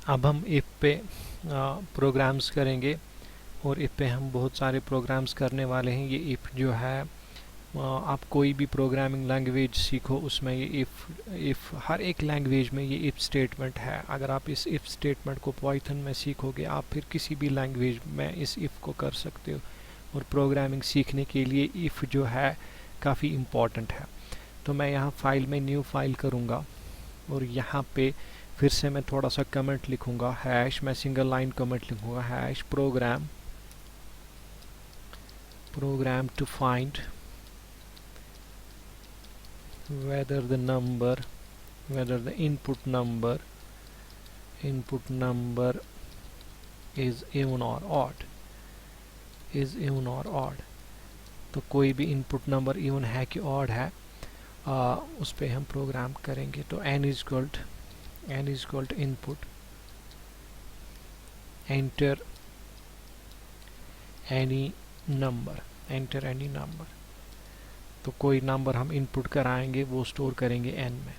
अब हम इफ़ पे प्रोग्राम्स करेंगे, और इफ़ पे हम बहुत सारे प्रोग्राम्स करने वाले हैं। ये इफ़ जो है, आप कोई भी प्रोग्रामिंग लैंग्वेज सीखो उसमें ये इफ़ हर एक लैंग्वेज में ये इफ़ स्टेटमेंट है। अगर आप इस इफ़ स्टेटमेंट को पाइथन में सीखोगे, आप फिर किसी भी लैंग्वेज में इस इफ़ को कर सकते हो। और प्रोग्रामिंग सीखने के लिए इफ़ जो है काफ़ी इम्पॉर्टेंट है। तो मैं यहाँ फाइल में न्यू फाइल करूँगा, और यहाँ पे फिर से मैं थोड़ा सा कमेंट लिखूँगा, हैश, मैं सिंगल लाइन कमेंट लिखूँगा, hash program to find whether the input number is even or odd, तो कोई भी इनपुट नंबर इवन है कि ऑड है, उस पर हम प्रोग्राम करेंगे। तो n is equal to input, enter any number, तो कोई नंबर हम इनपुट कराएंगे, वो स्टोर करेंगे n में।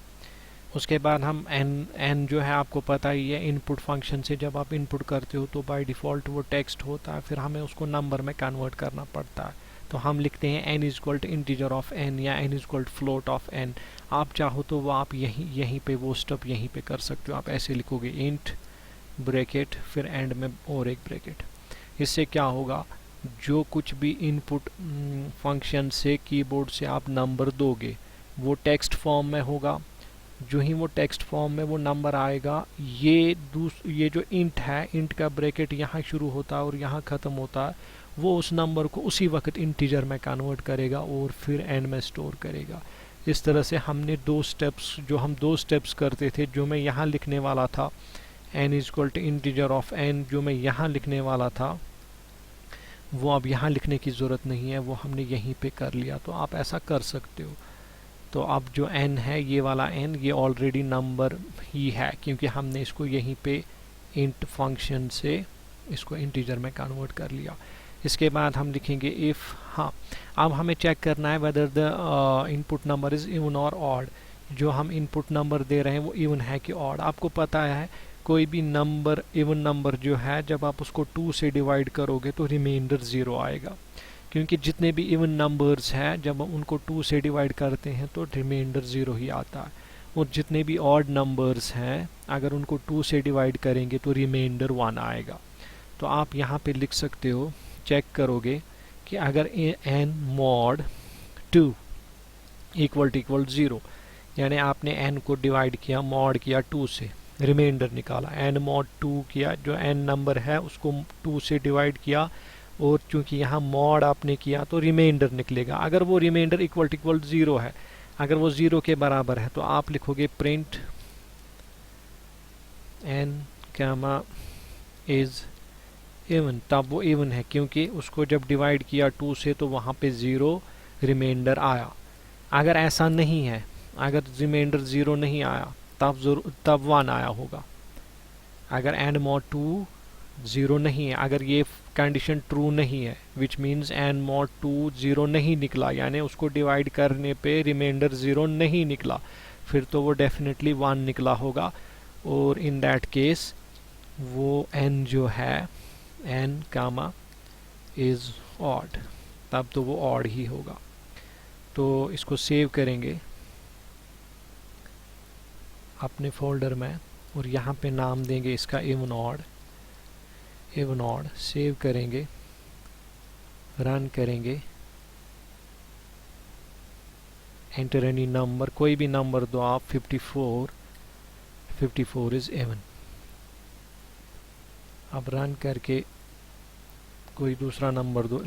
उसके बाद हम n जो है आपको पता ही है, इनपुट फंक्शन से जब आप इनपुट करते हो तो बाय डिफ़ॉल्ट वो टेक्स्ट होता है, फिर हमें उसको नंबर में कन्वर्ट करना पड़ता है। तो हम लिखते हैं n is equal to integer of n, या n is equal to float of n। आप चाहो तो वो आप यहीं पे वो स्टेप यहीं पे कर सकते हो। आप ऐसे लिखोगे इंट ब्रैकेट, फिर एंड में और एक ब्रैकेट। इससे क्या होगा, जो कुछ भी इनपुट फंक्शन से कीबोर्ड से आप नंबर दोगे वो टेक्स्ट फॉर्म में होगा। जो ही वो टेक्स्ट फॉर्म में वो नंबर आएगा, ये जो इंट है, इंट का ब्रैकेट यहाँ शुरू होता है और यहाँ ख़त्म होता है, वो उस नंबर को उसी वक्त इंटीजर में कन्वर्ट करेगा और फिर एंड में स्टोर करेगा। इस तरह से हमने दो स्टेप्स करते थे, जो मैं यहाँ लिखने वाला था n is equal to integer of n, जो मैं यहाँ लिखने वाला था वो अब यहाँ लिखने की ज़रूरत नहीं है, वो हमने यहीं पे कर लिया। तो आप ऐसा कर सकते हो। तो अब जो n है, ये वाला n, ये ऑलरेडी नंबर ही है, क्योंकि हमने इसको यहीं पे इंट फंक्शन से इसको इंटीजर में कन्वर्ट कर लिया। इसके बाद हम लिखेंगे इफ़, हाँ, अब हमें चेक करना है whether the input number is even और ऑड। जो हम इनपुट नंबर दे रहे हैं वो इवन है कि ऑड। आपको पता है कोई भी नंबर, इवन नंबर जो है, जब आप उसको 2 से डिवाइड करोगे तो रिमाइंडर 0 आएगा, क्योंकि जितने भी इवन नंबर्स हैं जब हम उनको 2 से डिवाइड करते हैं तो रिमाइंडर 0 ही आता है। और जितने भी ऑड नंबर्स हैं, अगर उनको 2 से डिवाइड करेंगे तो रिमाइंडर 1 आएगा। तो आप यहाँ पे लिख सकते हो, चेक करोगे कि अगर n mod 2 इक्वल टू 0, यानी आपने n को डिवाइड किया, मॉड किया 2 से, रिमाइंडर निकाला, n mod 2 किया, जो n नंबर है उसको 2 से डिवाइड किया, और चूंकि यहाँ मॉड आपने किया तो रिमाइंडर निकलेगा। अगर वो रिमाइंडर इक्वल टू 0 है, अगर वो 0 के बराबर है, तो आप लिखोगे print n Kaima is even, तब वो इवन है, क्योंकि उसको जब डिवाइड किया 2 से तो वहाँ पे 0 रिमाइंडर आया। अगर ऐसा नहीं है, अगर रिमाइंडर 0 नहीं आया, तब 1 आया होगा। अगर n mod 2 0 नहीं है, अगर ये कंडीशन ट्रू नहीं है, विच मीन्स n mod 2 0 नहीं निकला, यानी उसको डिवाइड करने पे रिमाइंडर 0 नहीं निकला, फिर तो वो डेफिनेटली 1 निकला होगा। और इन दैट केस वो n जो है, n कामा इज ऑड, तब तो वो ऑड ही होगा। तो इसको सेव करेंगे अपने फोल्डर में, और यहाँ पे नाम देंगे इसका इवन ऑड, सेव करेंगे, रन करेंगे, एंटर एनी नंबर, कोई भी नंबर दो आप, 54 इज इवन। अब रन करके कोई दूसरा नंबर दो,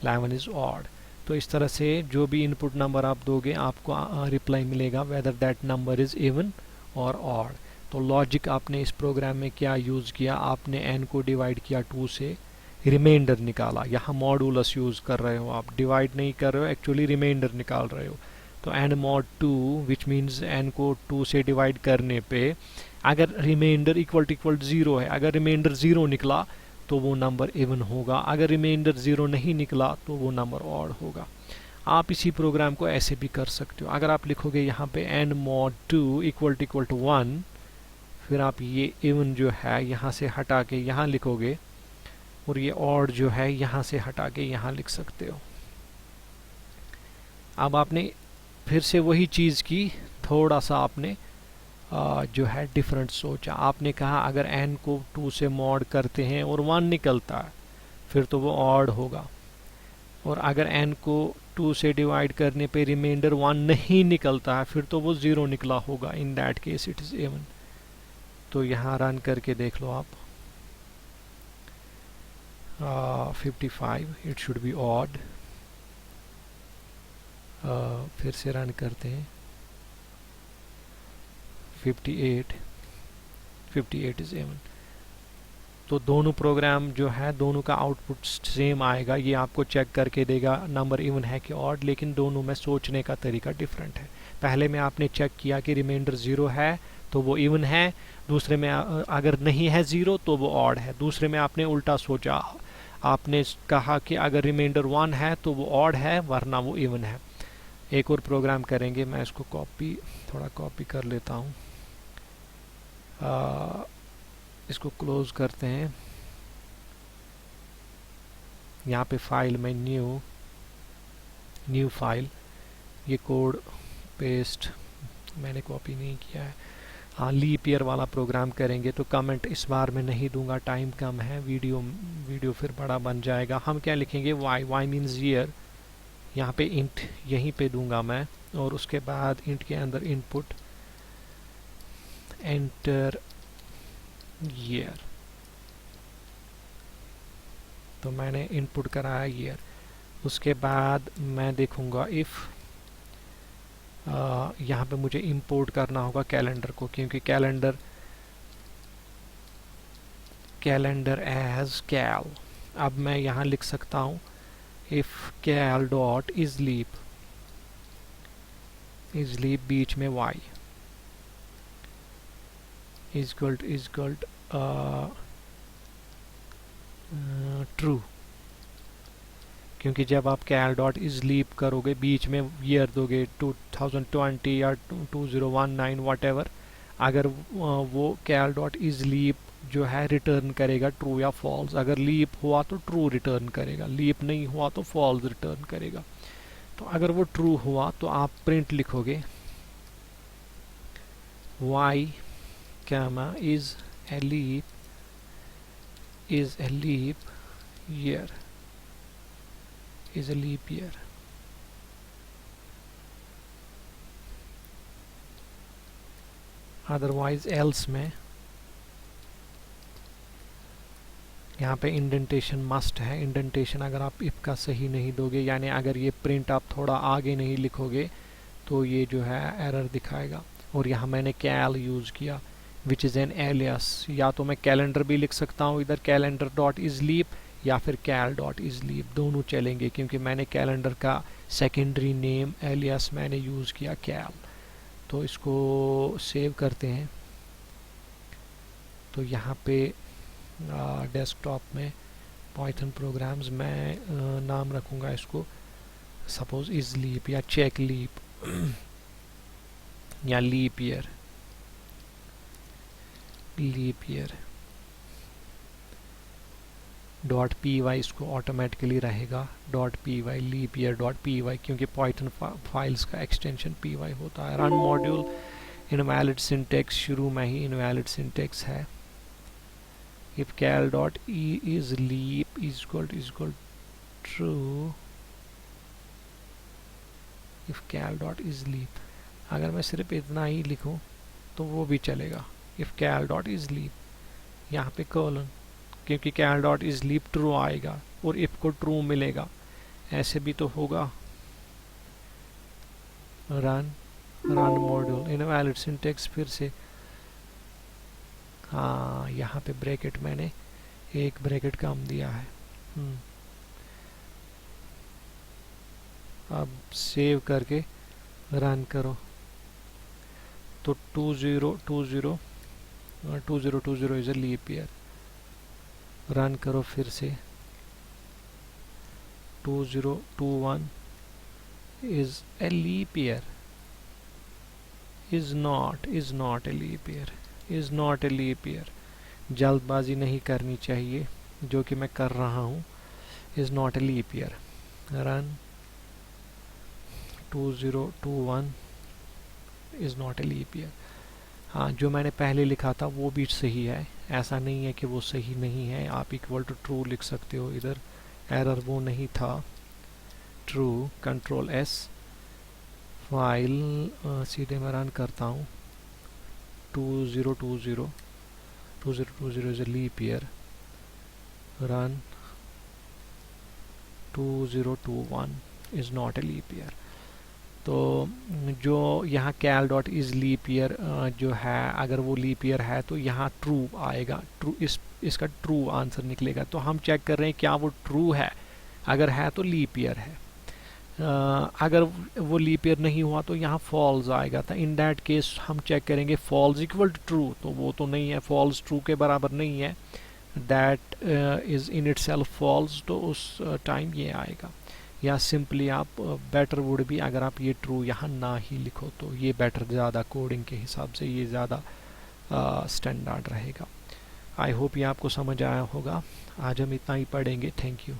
11 इज ऑड। तो इस तरह से जो भी इनपुट नंबर आप दोगे आपको रिप्लाई मिलेगा whether that number is even और ऑड। तो लॉजिक आपने इस प्रोग्राम में क्या यूज़ किया, आपने n को डिवाइड किया 2 से, रिमाइंडर निकाला। यहाँ मॉडुलस यूज़ कर रहे हो आप, डिवाइड नहीं कर रहे हो, एक्चुअली रिमाइंडर निकाल रहे हो। तो n mod 2 which means n को 2 से डिवाइड करने पे अगर रिमाइंडर इक्वल टू 0 है, अगर रिमाइंडर 0 निकला तो वो नंबर इवन होगा, अगर रिमाइंडर 0 नहीं निकला तो वो नंबर ऑड होगा। आप इसी प्रोग्राम को ऐसे भी कर सकते हो। अगर आप लिखोगे यहाँ पे n mod 2 इक्वल टू 1, फिर आप ये इवन जो है यहाँ से हटा के यहाँ लिखोगे, और ये ऑड जो है यहाँ से हटा के यहाँ लिख सकते हो। अब आपने फिर से वही चीज़ की, थोड़ा सा आपने जो है डिफरेंट सोचा। आपने कहा अगर n को 2 से मॉड करते हैं और 1 निकलता है फिर तो वो ऑड होगा, और अगर n को 2 से डिवाइड करने पे रिमाइंडर 1 नहीं निकलता है फिर तो वो 0 निकला होगा। In that case it is even. तो यहाँ रन करके देख लो आप। 55 इट शुड बी ऑड। फिर से रन करते हैं। 58 इज़ इवन। तो दोनों प्रोग्राम जो है दोनों का आउटपुट सेम आएगा। ये आपको चेक करके देगा नंबर इवन है कि ऑड, लेकिन दोनों में सोचने का तरीका डिफरेंट है। पहले में आपने चेक किया कि रिमाइंडर 0 है तो वो इवन है, दूसरे में अगर नहीं है 0 तो वो ऑड है। दूसरे में आपने उल्टा सोचा, आपने कहा कि अगर रिमाइंडर 1 है तो वो ऑड है वरना वो इवन है। एक और प्रोग्राम करेंगे, मैं इसको थोड़ा कॉपी कर लेता हूँ। इसको क्लोज करते हैं। यहाँ पे फाइल में न्यू फाइल, ये कोड पेस्ट मैंने कॉपी नहीं किया है। हाँ, लीप ईयर वाला प्रोग्राम करेंगे तो कमेंट इस बार में नहीं दूंगा, टाइम कम है, वीडियो फिर बड़ा बन जाएगा। हम क्या लिखेंगे, वाई मीन्स ईयर, यहाँ पे इंट यहीं पे दूंगा मैं, और उसके बाद इंट के अंदर इनपुट एंटर ईयर। तो मैंने इनपुट कराया ईयर। उसके बाद मैं देखूंगा इफ़ यहाँ पे मुझे इंपोर्ट करना होगा कैलेंडर को, क्योंकि कैलेंडर एज कैल। अब मैं यहाँ लिख सकता हूँ if cal dot is leap बीच में y इजक्वल ट्रू, क्योंकि जब आप कैल डॉट इज लीप करोगे बीच में ईयर दोगे 2020 या 2019 वॉट, अगर वो कैल डॉट इज लीप जो है रिटर्न करेगा ट्रू या फॉल्स। अगर लीप हुआ तो ट्रू रिटर्न करेगा, लीप नहीं हुआ तो फॉल्स रिटर्न करेगा। तो अगर वो ट्रू हुआ तो आप प्रिंट लिखोगे y comma is a leap year, is a leap year। Otherwise else में यहाँ पे इंडेंटेशन मस्ट है। इंडेंटेशन अगर आप इफ का सही नहीं दोगे, यानी अगर ये प्रिंट आप थोड़ा आगे नहीं लिखोगे तो ये जो है एरर दिखाएगा। और यहाँ मैंने कैल यूज़ किया विच इज़ एन एलियास। या तो मैं कैलेंडर भी लिख सकता हूँ इधर कैलेंडर डॉट इज लीप, या फिर कैल डॉट इज लीप, दोनों चलेंगे, क्योंकि मैंने कैलेंडर का सेकेंडरी नेम एलियास मैंने यूज़ किया कैल। तो इसको सेव करते हैं। तो यहाँ पे डेस्कटॉप में पाइथन प्रोग्राम्स मैं नाम रखूँगा इसको सपोज इज लीप या चेक लीप या leap year dot P Y इसको ऑटोमेटिकली रहेगा, dot P Y leap year dot P Y, क्योंकि पाइथन फाइल्स का एक्सटेंशन पी वाई होता है। रन मॉड्यूल इनवैलिड सिंटेक्स, शुरू में ही इनवैलिड सिंटेक्स है। if cal dot e is leap is equal true, if cal dot is leap, अगर मैं सिर्फ इतना ही लिखूं तो वो भी चलेगा। if cal dot is leap यहाँ पे कोलन, क्योंकि cal dot is leap true आएगा और if को ट्रू मिलेगा, ऐसे भी तो होगा। रन मॉड्यूल इनवैलिड सिंटेक्स, फिर से हाँ यहाँ पे ब्रैकेट मैंने एक ब्रैकेट कम दिया है। अब सेव करके रन करो तो 2020 is a leap year. Run करो फिर से 2021 is a leap year, is not a leap year. Is not a leap year. जल्दबाजी नहीं करनी चाहिए, जो कि मैं कर रहा हूँ। Is not a leap year. Run 2021 is not a leap year. हाँ, जो मैंने पहले लिखा था वो भी सही है, ऐसा नहीं है कि वो सही नहीं है। आप इक्वल टू ट्रू लिख सकते हो इधर, एरर वो नहीं था। ट्रू, कंट्रोल एस, फाइल सीधे मैं रन करता हूँ। 2020 is a leap year. Run 2021 is not a leap year. तो जो यहाँ cal dot is leap year जो है, अगर वो लीप ईयर है तो यहाँ ट्रू आएगा। ट्रू, इसका ट्रू आंसर निकलेगा। तो हम चेक कर रहे हैं क्या वो ट्रू है। अगर है तो लीप ईयर है। अगर वो लीप ईयर नहीं हुआ तो यहाँ फॉल्स आएगा। तो इन दैट केस हम चेक करेंगे फॉल्स इक्वल टू ट्रू, तो वो तो नहीं है, फॉल्स ट्रू के बराबर नहीं है। That is in itself false, तो उस टाइम ये आएगा। या सिंपली आप बेटर वुड भी, अगर आप ये ट्रू यहाँ ना ही लिखो तो ये बेटर, ज़्यादा कोडिंग के हिसाब से ये ज़्यादा स्टैंडर्ड रहेगा। आई होप ये आपको समझ आया होगा। आज हम इतना ही पढ़ेंगे। Thank you.